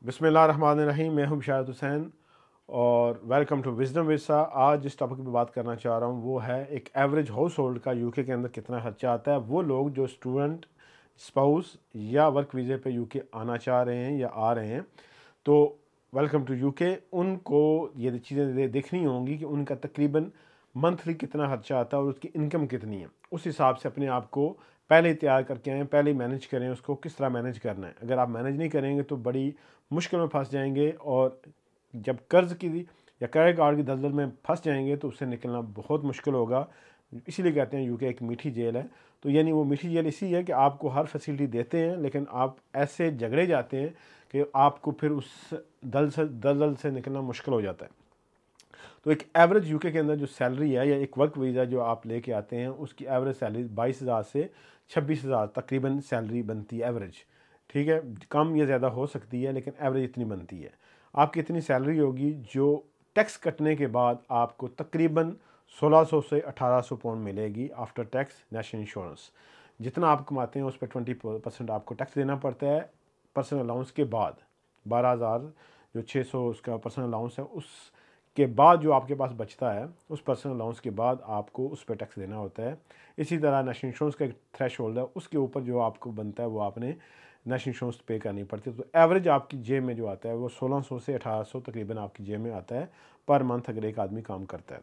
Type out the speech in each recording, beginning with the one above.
बिस्मिल्लाहिर्रहमानिर्रहीम। मैं हूं बिशारत हुसैन और वेलकम टू विजडम विसा। आज जिस टॉपिक पे बात करना चाह रहा हूं वो है एक एवरेज हाउस होल्ड का यूके के अंदर कितना खर्चा आता है। वो लोग जो स्टूडेंट, स्पाउस या वर्क वीज़े पे यूके आना चाह रहे हैं या आ रहे हैं, तो वेलकम टू यूके, उनको ये चीज़ें देखनी होंगी कि उनका तकरीबन मंथली कितना खर्चा आता है और उसकी इनकम कितनी है। उस हिसाब से अपने आप को पहले तैयार करके आएँ, पहले मैनेज करें उसको किस तरह मैनेज करना है। अगर आप मैनेज नहीं करेंगे तो बड़ी मुश्किल में फंस जाएंगे और जब कर्ज़ की या क्रेडिट कार्ड की दलदल में फंस जाएंगे तो उससे निकलना बहुत मुश्किल होगा। इसीलिए कहते हैं यूके एक मीठी जेल है। तो यानी वो मीठी जेल इसी है कि आपको हर फैसिलिटी देते हैं लेकिन आप ऐसे झगड़े जाते हैं कि आपको फिर उस दलदल से निकलना मुश्किल हो जाता है। तो एक एवरेज यूके के अंदर जो सैलरी है या एक वर्क वीज़ा जो आप लेके आते हैं उसकी एवरेज सैलरी 22,000 से 26,000 तकरीबन सैलरी बनती है एवरेज। ठीक है, कम या ज़्यादा हो सकती है लेकिन एवरेज इतनी बनती है। आपकी इतनी सैलरी होगी जो टैक्स कटने के बाद आपको तकरीबन 1600 से 1800 पाउंड मिलेगी आफ्टर टैक्स नेशनल इंश्योरेंस। जितना आप कमाते हैं उस पर 20% आपको टैक्स देना पड़ता है पर्सनल अलाउंस के बाद। 12,000 जो 600 उसका पर्सनल अलाउंस है उसके बाद जो आपके पास बचता है उस पर्सनल अलाउंस के बाद आपको उस पर टैक्स देना होता है। इसी तरह नेशनल इंश्योरेंस का एक थ्रेश होल्ड है, उसके ऊपर जो आपको बनता है वो आपने नेशनल इंश्योरेंस पे करनी पड़ती है। तो एवरेज आपकी जेब में जो आता है वो 1600 से 1800 तकरीबन आपकी जेब में आता है पर मंथ अगर एक आदमी काम करता है।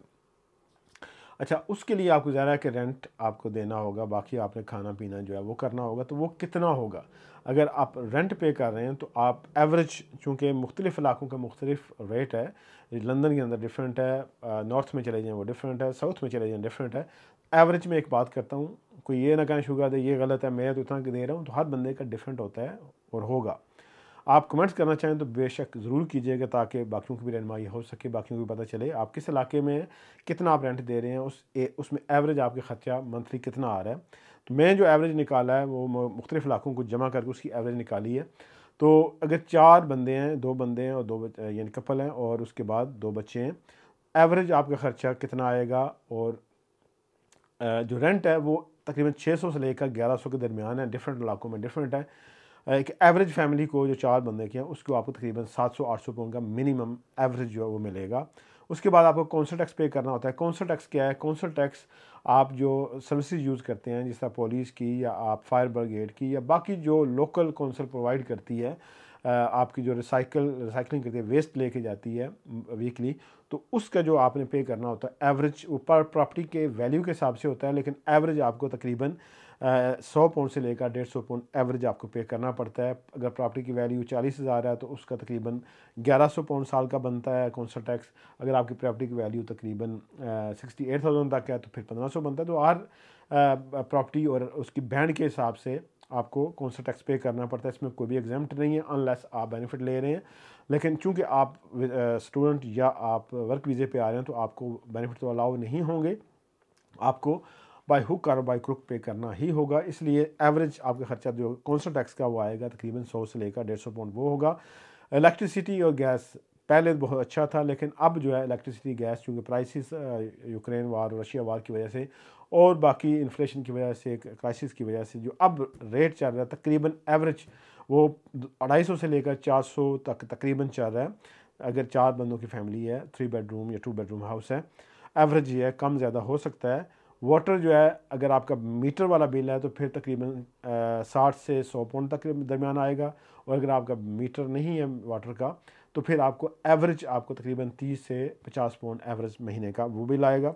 अच्छा, उसके लिए आपको ज़्यादा है कि रेंट आपको देना होगा, बाकी आपने खाना पीना जो है वो करना होगा। तो वो कितना होगा? अगर आप रेंट पे कर रहे हैं तो आप एवरेज, चूँकि मुख्तलिफ़ इलाकों का मुख्तलिफ रेट है, लंदन के अंदर डिफरेंट है, नॉर्थ में चले जाएँ वो डिफरेंट है, साउथ में चले जाएँ डिफरेंट है। एवरेज में एक बात करता हूँ, कोई ये ना कहें शुगर दे ये गलत है, मैं तो इतना दे रहा हूँ, तो हर बंदे का डिफरेंट होता है और होगा। आप कमेंट्स करना चाहें तो बेशक ज़रूर कीजिएगा ताकि बाकियों की भी रहनुमाई हो सके, बाकियों को भी पता चले आप किस इलाके में कितना आप रेंट दे रहे हैं, उसमें एवरेज आपके ख़र्चा मंथली कितना आ रहा है। तो मैं जो एवरेज निकाला है वो मुख्तलिफ़ इलाकों को जमा करके उसकी एवरेज निकाली है। तो अगर 4 बंदे हैं, 2 बंदे हैं और 2 यानी कपल हैं और उसके बाद 2 बच्चे हैं, एवरेज आपका ख़र्चा कितना आएगा। और जो रेंट है वो तकरीबन 600 से लेकर 1100 के दरमियान है, डिफरेंट इलाकों में डिफरेंट है। एक एवरेज फैमिली को जो 4 बंदे के हैं उसको आपको तकरीबन 700-800 पाउंड का मिनिमम एवरेज जो है वो मिलेगा। उसके बाद आपको कौंसल टैक्स पे करना होता है। कौंसल टैक्स क्या है? कौंसल टैक्स आप जो सर्विसेज यूज़ करते हैं जिस तरह पुलिस की या आप फायर ब्रिगेड की या बाकी जो लोकल कौंसल प्रोवाइड करती है, आपकी जो रिसाइकलिंग करती है, वेस्ट लेके जाती है वीकली, तो उसका जो आपने पे करना होता है एवरेज ऊपर प्रॉपर्टी के वैल्यू के हिसाब से होता है, लेकिन एवरेज आपको तकरीबन 100 पाउंड से लेकर 150 पाउंड एवरेज आपको पे करना पड़ता है। अगर प्रॉपर्टी की वैल्यू 40,000 है तो उसका तकरीबन 1100 पाउंड साल का बनता है कौंसल टैक्स। अगर आपकी प्रॉपर्टी की वैल्यू तकरीबन 68,000 तक है तो फिर 1500 बनता है। तो हर प्रॉपर्टी और उसकी बैंड के हिसाब से आपको कौंसल टैक्स पे करना पड़ता है। इसमें कोई भी एग्जाम्प्ट नहीं है अनलेस आप बेनिफिट ले रहे हैं। लेकिन चूंकि आप स्टूडेंट या आप वर्क वीज़े पे आ रहे हैं तो आपको बेनिफिट तो अलाउ नहीं होंगे, आपको बाय हुक और बाय क्रुक पे करना ही होगा। इसलिए एवरेज आपका खर्चा जो कौंसल टैक्स का वो आएगा तकरीबन 100 से लेकर 150 पाउंड वो होगा। इलेक्ट्रिसिटी और गैस पहले बहुत अच्छा था लेकिन अब जो है इलेक्ट्रिसिटी गैस चूँकि प्राइसेस यूक्रेन वार और रशिया वार की वजह से और बाकी इन्फ्लेशन की वजह से, क्राइसिस की वजह से जो अब रेट चल रहा है तकरीबन एवरेज वो 250 से लेकर 400 तक तकरीबन चल रहा है। अगर 4 बंदों की फैमिली है, 3 बेडरूम या 2 बेडरूम हाउस है, एवरेज ये है, कम ज़्यादा हो सकता है। वाटर जो है अगर आपका मीटर वाला बिल है तो फिर तकरीबन 60 से 100 पाउंड तक के दरमियान आएगा। और अगर आपका मीटर नहीं है वाटर का तो फिर आपको एवरेज आपको तकरीबन 30 से 50 पाउंड एवरेज महीने का वो बिल आएगा।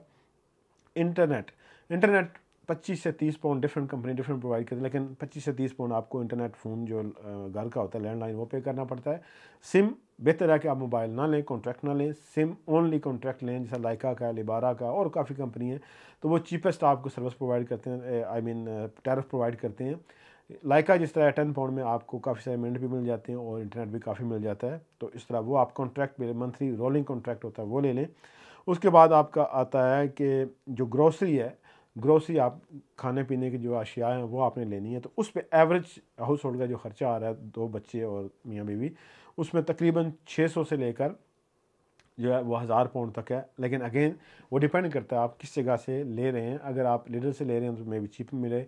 इंटरनेट इंटरनेट 25 से 30 pound different company different provide करती है, लेकिन 25 से 30 पाउंड आपको इंटरनेट फ़ोन जो घर का होता है लैंडलाइन वो पे करना पड़ता है। सिम बेहतर है कि आप मोबाइल ना लें, कॉन्ट्रैक्ट ना लें, सिम ओनली कॉन्ट्रैक्ट लें, जैसा लाइका का, लिबारा का और काफ़ी कंपनी है। तो वो चीपेस्ट आपको सर्विस प्रोवाइड करते हैं, आई मीन टैरिफ प्रोवाइड करते हैं। लाइका जिस तरह 10 पाउंड में आपको काफ़ी सारे मिनट भी मिल जाते हैं और इंटरनेट भी काफ़ी मिल जाता है। तो इस तरह वो आप कॉन्ट्रैक्ट मंथली रोलिंग कॉन्ट्रैक्ट होता है वो ले लें। उसके बाद आपका आता है कि जो ग्रोसरी है, ग्रोसरी आप खाने पीने की जो अशिया हैं वो आपने लेनी है। तो उस पर एवरेज हाउस होल्ड का जो खर्चा आ रहा है 2 बच्चे और मियाँ बीवी, उसमें तकरीबन 600 से लेकर जो है वो 1000 पाउंड तक है। लेकिन अगेन वो डिपेंड करता है आप किस जगह से ले रहे हैं। अगर आप लीडर से ले रहे हैं तो मे भी चीप मिले।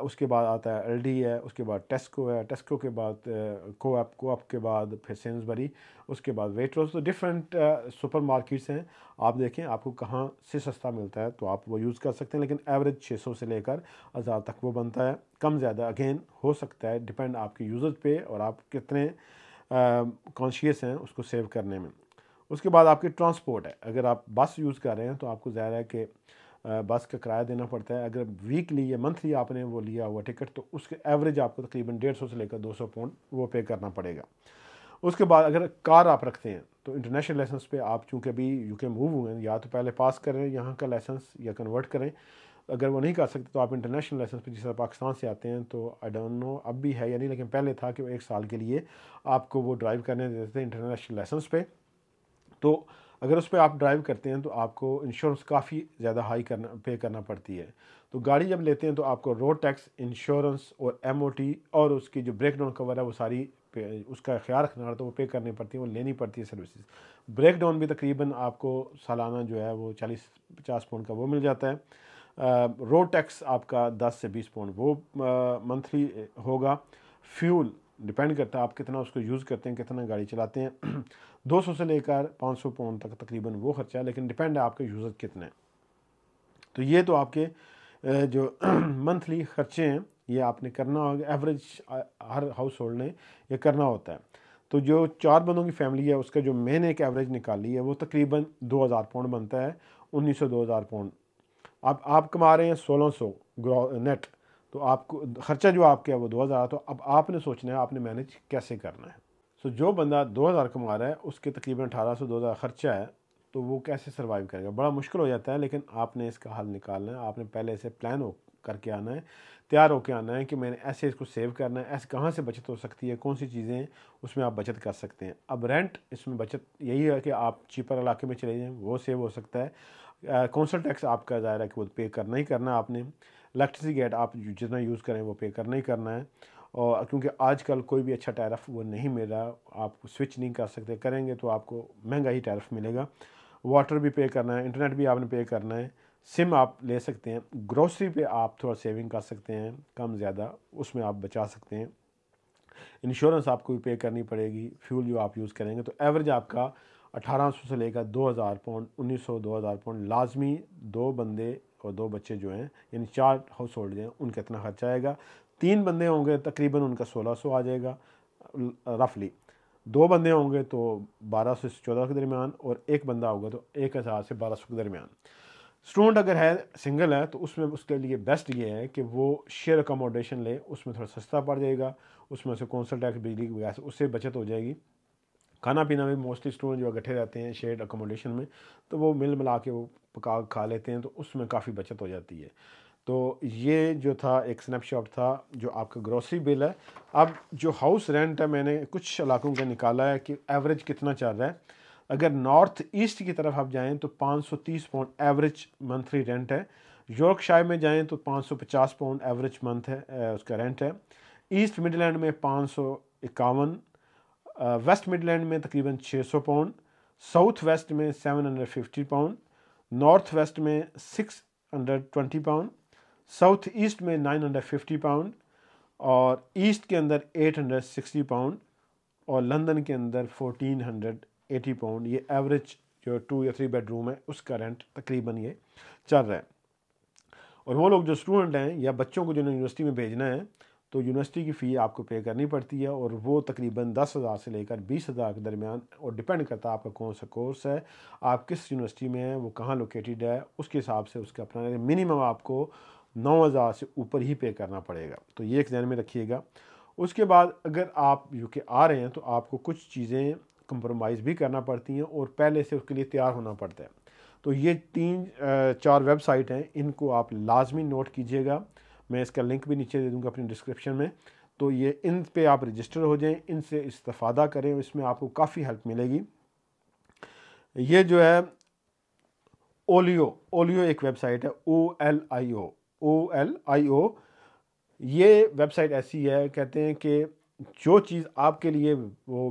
उसके बाद आता है एलडी है, उसके बाद टेस्को है, टेस्को के बाद कोऑप के बाद फिर सेंसबरी, उसके बाद वेट्रोस। तो डिफरेंट सुपर मार्केट्स हैं, आप देखें आपको कहाँ से सस्ता मिलता है तो आप वो यूज़ कर सकते हैं। लेकिन एवरेज 600 से लेकर 1000 तक वो बनता है, कम ज़्यादा अगेन हो सकता है, डिपेंड आपके यूज़र पे और आप कितने कॉन्शियस हैं उसको सेव करने में। उसके बाद आपकी ट्रांसपोर्ट है, अगर आप बस यूज़ कर रहे हैं तो आपको ज़ाहिर है कि बस का किराया देना पड़ता है। अगर वीकली या मंथली आपने वो लिया हुआ टिकट तो उसके एवरेज आपको तकरीबन 150 से लेकर 200 पाउंड वो पे करना पड़ेगा। उसके बाद अगर कार आप रखते हैं तो इंटरनेशनल लाइसेंस पे आप चूँकि अभी यूके मूव हुए हैं, या तो पहले पास करें यहाँ का लाइसेंस या कन्वर्ट करें। अगर वो नहीं कर सकते तो आप इंटरनेशनल लाइसेंस पे, जिस तरह पाकिस्तान से आते हैं तो आई डोंट नो अब भी है या नहीं, लेकिन पहले था कि वो 1 साल के लिए आपको वो ड्राइव करने देते थे इंटरनेशनल लाइसेंस पे। तो अगर उस पर आप ड्राइव करते हैं तो आपको इंश्योरेंस काफ़ी ज़्यादा हाई पे करना पड़ती है। तो गाड़ी जब लेते हैं तो आपको रोड टैक्स, इंश्योरेंस और एमओटी और उसकी जो ब्रेक डाउन कवर है वो सारी उसका ख्याल रखना तो वो पे करनी पड़ती है, वो लेनी पड़ती है सर्विसेज। ब्रेक डाउन भी तकरीबन आपको सालाना जो है वो 40-50 पाउंड का वो मिल जाता है। रोड टैक्स आपका 10 से 20 पाउंड वो मंथली होगा। फ्यूल डिपेंड करता है आप कितना उसको यूज़ करते हैं, कितना गाड़ी चलाते हैं। 200 से लेकर 500 पाउंड तक तकरीबन वो खर्चा है, लेकिन डिपेंड है आपके यूज़र कितने हैं। तो ये तो आपके जो मंथली खर्चे हैं ये आपने करना होगा, एवरेज हर हाउस होल्ड ने ये करना होता है। तो जो 4 बंदों की फैमिली है उसका जो मैंने एक एवरेज निकाली है वो तकरीबन 2000 पाउंड बनता है, 1900-2000 पाउंड। अब आप कमा रहे हैं 1600 नेट, तो आपको खर्चा जो आपका है वो 2000। तो अब आपने सोचना है आपने मैनेज कैसे करना है। सो जो बंदा 2000 कमा रहा है उसके तकरीबन 1800-2000 खर्चा है, तो वो कैसे सर्वाइव करेगा, बड़ा मुश्किल हो जाता है। लेकिन आपने इसका हल निकालना है, आपने पहले से प्लान हो करके आना है, तैयार होकर आना है कि मैंने ऐसे इसको सेव करना है, ऐसे कहाँ से बचत हो सकती है, कौन सी चीज़ें उसमें आप बचत कर सकते हैं। अब रेंट इसमें बचत यही है कि आप चीपर इलाके में चले जाएँ, वो सेव हो सकता है। कौंसल टैक्स आपका ज़ाहिर है कि वो पे करना ही करना है आपने। इलेक्ट्रिसिटी गेट आप जितना यूज़ करें वो पे करना ही करना है। और क्योंकि आजकल कोई भी अच्छा टैरिफ वो नहीं मिल रहा, आप स्विच नहीं कर सकते, करेंगे तो आपको महंगा ही टैरिफ मिलेगा। वाटर भी पे करना है, इंटरनेट भी आपने पे करना है, सिम आप ले सकते हैं, ग्रोसरी पे आप थोड़ा सेविंग कर सकते हैं, कम ज़्यादा उसमें आप बचा सकते हैं। इंश्योरेंस आपको भी पे करनी पड़ेगी, फ्यूल जो आप यूज़ करेंगे। तो एवरेज आपका 1800 से लेकर 2000 पाउंड, 1900-2000 पाउंड लाजमी 2 बंदे और 2 बच्चे जो हैं, यानी 4 हाउस होल्ड हैं, उनका इतना खर्चा आएगा। 3 बंदे होंगे तकरीबन उनका 1600 आ जाएगा रफली। 2 बंदे होंगे तो 1200 से 1400 के दरमियान, और 1 बंदा होगा तो 1000 से 1200 के दरमियान। स्टूडेंट अगर है, सिंगल है, तो उसमें उसके लिए बेस्ट ये है कि वो शेयर अकोमोडेशन ले, उसमें थोड़ा सस्ता पड़ जाएगा, उसमें से कौंसल टैक्स, बिजली की गैस, उससे बचत हो जाएगी। खाना पीना भी मोस्टली स्टूडेंट जो इकट्ठे रहते हैं शेयर्ड अकोमोडेशन में, तो वो मिल मिला के वो पका खा लेते हैं, तो उसमें काफ़ी बचत हो जाती है। तो ये जो था एक स्नैपशॉट था जो आपका ग्रोसरी बिल है। अब जो हाउस रेंट है मैंने कुछ इलाकों का निकाला है कि एवरेज कितना चल रहा है। अगर नॉर्थ ईस्ट की तरफ आप जाएं तो 530 पाउंड एवरेज मंथली रेंट है। यॉर्कशायर में जाएं तो 550 पाउंड एवरेज मंथ है उसका रेंट है। ईस्ट मिडलैंड में 551, वेस्ट मिडलैंड में तकरीबन 600 पाउंड, साउथ वेस्ट में 750 पाउंड, नॉर्थ वेस्ट में 620 पाउंड, साउथ ईस्ट में 950 पाउंड, और ईस्ट के अंदर 860 पाउंड, और लंदन के अंदर 1480 पाउंड। ये एवरेज जो 2 या 3 बेडरूम है उसका रेंट तकरीबन ये चल रहा है। और वो लोग जो स्टूडेंट हैं या बच्चों को जिन्हें यूनिवर्सिटी में भेजना है तो यूनिवर्सिटी की फ़ी आपको पे करनी पड़ती है, और वो तकरीबन 10,000 से लेकर 20,000 के दरमियान, और डिपेंड करता है आपका कौन सा कोर्स है, आप किस यूनिवर्सिटी में है, वो कहाँ लोकेटेड है, उसके हिसाब से उसका अपना मिनिमम आपको 9,000 से ऊपर ही पे करना पड़ेगा। तो ये एक ध्यान में रखिएगा। उसके बाद अगर आप यूके आ रहे हैं तो आपको कुछ चीज़ें कंप्रोमाइज़ भी करना पड़ती हैं और पहले से उसके लिए तैयार होना पड़ता है। तो ये 3-4 वेबसाइट हैं, इनको आप लाजमी नोट कीजिएगा। मैं इसका लिंक भी नीचे दे दूंगा अपनी डिस्क्रिप्शन में। तो ये इन पे आप रजिस्टर हो जाएं, इनसे इस्तेफादा करें, इसमें आपको काफ़ी हेल्प मिलेगी। ये जो है ओलियो एक वेबसाइट है, OLIO। ये वेबसाइट ऐसी है, कहते हैं कि जो चीज़ आपके लिए वो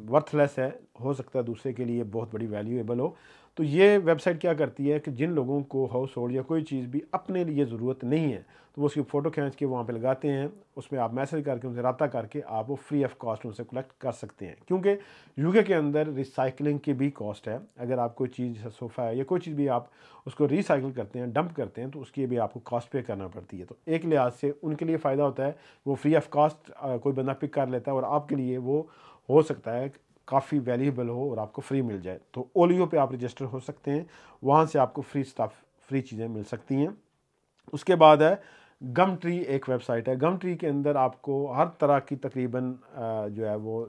वर्थलेस है, हो सकता है दूसरे के लिए बहुत बड़ी वैल्यूएबल हो। तो ये वेबसाइट क्या करती है कि जिन लोगों को हाउस होल्ड या कोई चीज़ भी अपने लिए ज़रूरत नहीं है, तो वो उसकी फ़ोटो खींच के वहाँ पे लगाते हैं। उसमें आप मैसेज करके उनसे रब्ता करके आप वो फ्री ऑफ कॉस्ट उनसे कलेक्ट कर सकते हैं, क्योंकि यूके के अंदर रिसाइकलिंग की भी कॉस्ट है। अगर आप कोई चीज़, सोफ़ा है या कोई चीज़ भी आप उसको रिसाइकिल करते हैं, डंप करते हैं, तो उसकी भी आपको कॉस्ट पे करना पड़ती है। तो एक लिहाज से उनके लिए फ़ायदा होता है, वो फ्री ऑफ कॉस्ट कोई बंदा पिक कर लेता है और आपके लिए वो हो सकता है काफ़ी वैल्यूएबल हो और आपको फ्री मिल जाए। तो ओलियो पे आप रजिस्टर हो सकते हैं, वहाँ से आपको फ्री स्टफ़, फ्री चीज़ें मिल सकती हैं। उसके बाद है गम ट्री, एक वेबसाइट है। गम ट्री के अंदर आपको हर तरह की तकरीबन जो है वो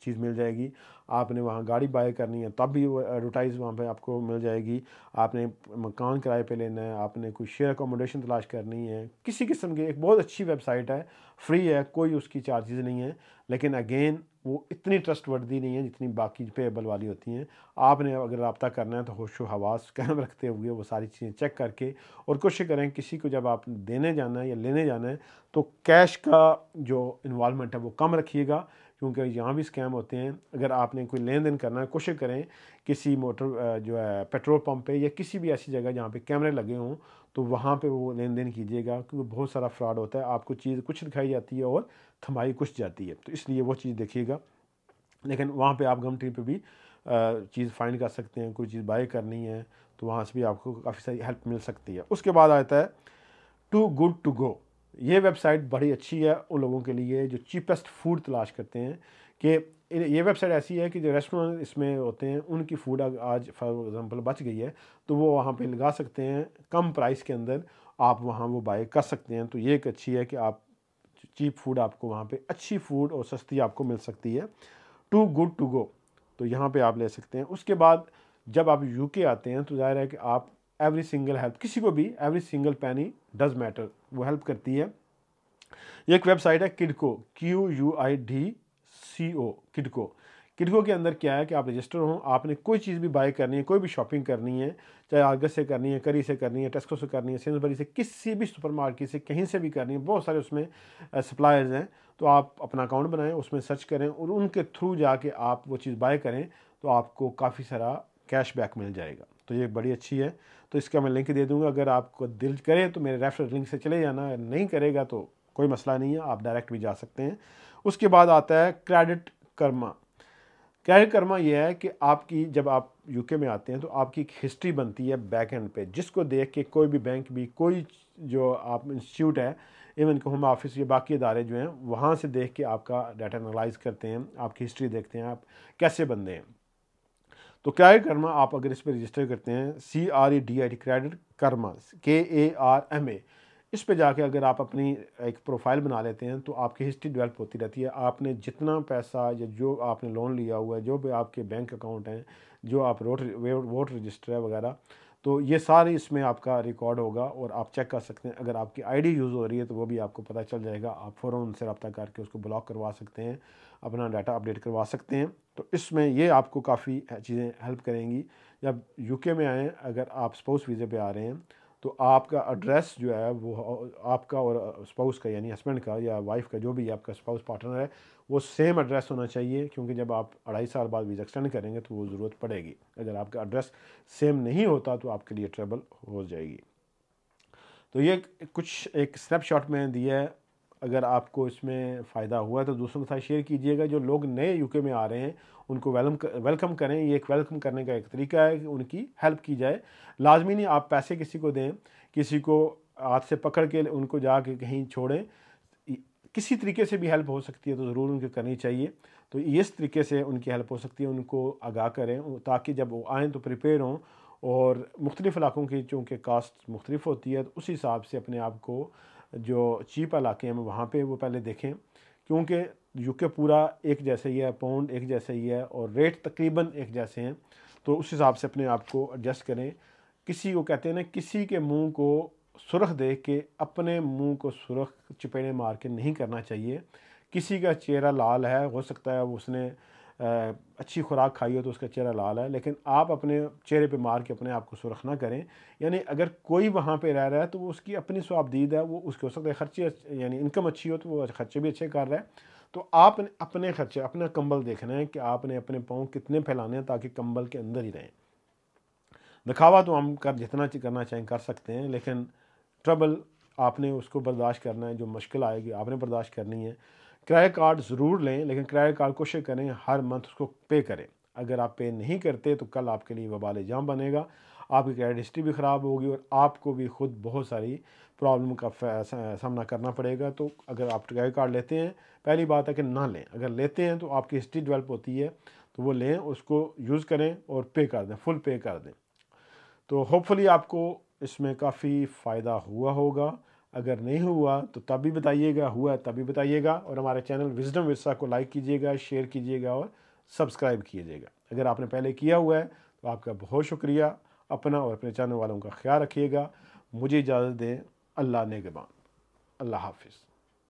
चीज़ मिल जाएगी। आपने वहाँ गाड़ी बाय करनी है तब भी वो एडवर्टाइज़ वहाँ पे आपको मिल जाएगी। आपने मकान किराए पे लेना है, आपने कोई शेयर अकोमोडेशन तलाश करनी है, किसी किस्म की, एक बहुत अच्छी वेबसाइट है, फ्री है, कोई उसकी चार्जेस नहीं है। लेकिन अगेन वो इतनी ट्रस्टवर्दी नहीं है जितनी बाकी पेएबल वाली होती हैं। आपने अगर रब्ता करना है तो होशो हवास कायम रखते हुए वो सारी चीज़ें चेक करके, और कोशिश करें किसी को जब आप देने जाना है या लेने जाना है तो कैश का जो इन्वॉल्वमेंट है वो कम रखिएगा, क्योंकि यहाँ भी स्कैम होते हैं। अगर आपने कोई लेन देन करना है, कोशिश करें किसी मोटर जो है पेट्रोल पंप पे या किसी भी ऐसी जगह जहाँ पे कैमरे लगे हों, तो वहाँ पे वो लेन देन कीजिएगा, क्योंकि बहुत सारा फ्रॉड होता है। आपको चीज़ कुछ दिखाई जाती है और थमाई कुछ जाती है, तो इसलिए वो चीज़ देखिएगा। लेकिन वहाँ पे आप गम ट्री पे भी चीज़ फाइंड कर सकते हैं। कोई चीज़ बाय करनी है तो वहाँ से भी आपको काफ़ी सारी हेल्प मिल सकती है। उसके बाद आता है टू गुड टू गो। ये वेबसाइट बड़ी अच्छी है उन लोगों के लिए जो चीपेस्ट फूड तलाश करते हैं, कि ये वेबसाइट ऐसी है कि जो रेस्टोरेंट इसमें होते हैं उनकी फूड आज फॉर एग्जांपल बच गई है, तो वो वहाँ पे लगा सकते हैं कम प्राइस के अंदर, आप वहाँ वो बाय कर सकते हैं। तो ये एक अच्छी है कि आप चीप फूड, आपको वहाँ पे अच्छी फूड और सस्ती आपको मिल सकती है। टू गुड टू गो, तो यहाँ पे आप ले सकते हैं। उसके बाद जब आप यूके आते हैं तो ज़ाहिर है कि आप एवरी सिंगल हेल्प, किसी को भी एवरी सिंगल पैनी डज मैटर, वो हेल्प करती है। ये एक वेबसाइट है किडको, QUIDCO, किडको। किडको के अंदर क्या है कि आप रजिस्टर हो, आपने कोई चीज़ भी बाय करनी है, कोई भी शॉपिंग करनी है, चाहे आगस्ट से करनी है, करी से करनी है, टेस्को से करनी है, सेंसबरी से, किसी भी सुपरमार्केट से, कहीं से भी करनी है, बहुत सारे उसमें सप्लायर्स हैं। तो आप अपना अकाउंट बनाएं, उसमें सर्च करें और उनके थ्रू जाके आप वो चीज़ बाय करें, तो आपको काफ़ी सारा कैशबैक मिल जाएगा। तो ये बड़ी अच्छी है। तो इसका मैं लिंक दे दूँगा, अगर आपको दिल करे तो मेरे रेफरल लिंक से चले जाना, नहीं करेगा तो कोई मसला नहीं है, आप डायरेक्ट भी जा सकते हैं। उसके बाद आता है क्रेडिट कर्मा। क्रेडिट कर्मा ये है कि आपकी, जब आप यूके में आते हैं तो आपकी एक हिस्ट्री बनती है बैक एंड पे, जिसको देख के कोई भी बैंक भी, कोई जो आप इंस्टीट्यूट है, इवन कि होम ऑफिस या बाकी इदारे जो हैं, वहाँ से देख के आपका डाटा एनालाइज करते हैं, आपकी हिस्ट्री देखते हैं, आप कैसे बंदे हैं। तो क्रेडिट कर्मा आप अगर इस पर रजिस्टर करते हैं, CREDIT, क्रेडिट कर्मा, KARMA, इस पे जाके अगर आप अपनी एक प्रोफाइल बना लेते हैं तो आपकी हिस्ट्री डेवलप होती रहती है। आपने जितना पैसा या जो आपने लोन लिया हुआ है, जो भी आपके बैंक अकाउंट हैं, जो आप वोट रजिस्टर है वगैरह, तो ये सारी इसमें आपका रिकॉर्ड होगा और आप चेक कर सकते हैं। अगर आपकी आईडी यूज़ हो रही है तो वो भी आपको पता चल जाएगा, आप फ़ौरन उनसे रब्ता करके उसको ब्लॉक करवा सकते हैं, अपना डाटा अपडेट करवा सकते हैं। तो इसमें ये आपको काफ़ी चीज़ें हेल्प करेंगी। जब यूके में आएँ, अगर आप स्पाउस वीज़े पे आ रहे हैं, तो आपका एड्रेस जो है वो आपका और स्पाउस का, यानी हस्बैंड का या वाइफ का, जो भी आपका स्पाउस पार्टनर है, वो सेम एड्रेस होना चाहिए, क्योंकि जब आप 2.5 साल बाद वीज़ा एक्सटेंड करेंगे तो वो ज़रूरत पड़ेगी। अगर आपका एड्रेस सेम नहीं होता तो आपके लिए ट्रबल हो जाएगी। तो ये कुछ एक स्नैपशॉट में दिया है। अगर आपको इसमें फ़ायदा हुआ तो दूसरों के साथ शेयर कीजिएगा। जो लोग नए यूके में आ रहे हैं उनको वेलकम करें। ये एक वेलकम करने का एक तरीका है कि उनकी हेल्प की जाए। लाजमी नहीं आप पैसे किसी को दें, किसी को हाथ से पकड़ के उनको जाके कहीं छोड़ें। किसी तरीके से भी हेल्प हो सकती है तो ज़रूर उनको करनी चाहिए। तो इस तरीके से उनकी हेल्प हो सकती है, उनको आगाह करें ताकि जब वो आएँ तो प्रिपेयर हों। और मुख्तलिफ़ इलाकों की चूँकि कास्ट मुख्तलिफ होती है, तो उस हिसाब से अपने आप को, जो चीप इलाके हैं वहाँ पे वो पहले देखें, क्योंकि यूके पूरा एक जैसा ही है, पाउंड एक जैसा ही है और रेट तकरीबन एक जैसे हैं। तो उस हिसाब से अपने आप को एडजस्ट करें। किसी को कहते हैं ना, किसी के मुंह को सुरख देख के अपने मुंह को सुरख चपेड़े मार के नहीं करना चाहिए। किसी का चेहरा लाल है, हो सकता है उसने अच्छी खुराक खाई हो तो उसका चेहरा लाल है, लेकिन आप अपने चेहरे पे मार के अपने आप को सुरख ना करें। यानी अगर कोई वहाँ पे रह रहा है तो वो उसकी अपनी स्वाबदीद है, वो उसके हो सकता है खर्चे, यानी इनकम अच्छी हो तो वो खर्चे भी अच्छे कर रहा है, तो आपने अपने खर्चे, अपना कंबल देखना है कि आपने अपने पाँव कितने फैलाने हैं ताकि कंबल के अंदर ही रहें। दिखावा तो हम जितना करना चाहें कर सकते हैं, लेकिन ट्रबल आपने उसको बर्दाश्त करना है, जो मुश्किल आएगी आपने बर्दाश्त करनी है। क्रेडिट कार्ड ज़रूर लें, लेकिन क्रेडिट कार्ड कोशिश करें हर मंथ उसको पे करें। अगर आप पे नहीं करते तो कल आपके लिए वबाल जाम बनेगा, आपकी क्रेडिट हिस्ट्री भी ख़राब होगी और आपको भी खुद बहुत सारी प्रॉब्लम का सामना करना पड़ेगा। तो अगर आप क्रेडिट कार्ड लेते हैं, पहली बात है कि ना लें। अगर लेते हैं तो आपकी हिस्ट्री डेवलप होती है, तो वो लें, उसको यूज़ करें और पे कर दें, फुल पे कर दें। तो होपफुली आपको इसमें काफ़ी फ़ायदा हुआ होगा। अगर नहीं हुआ तो तब भी बताइएगा, हुआ तब भी बताइएगा। और हमारे चैनल विज़डम विरसा को लाइक कीजिएगा, शेयर कीजिएगा और सब्सक्राइब कीजिएगा। अगर आपने पहले किया हुआ है तो आपका बहुत शुक्रिया। अपना और अपने चैनल वालों का ख्याल रखिएगा। मुझे इजाज़त दें। अल्लाह नेगबान। अल्लाह हाफिज़।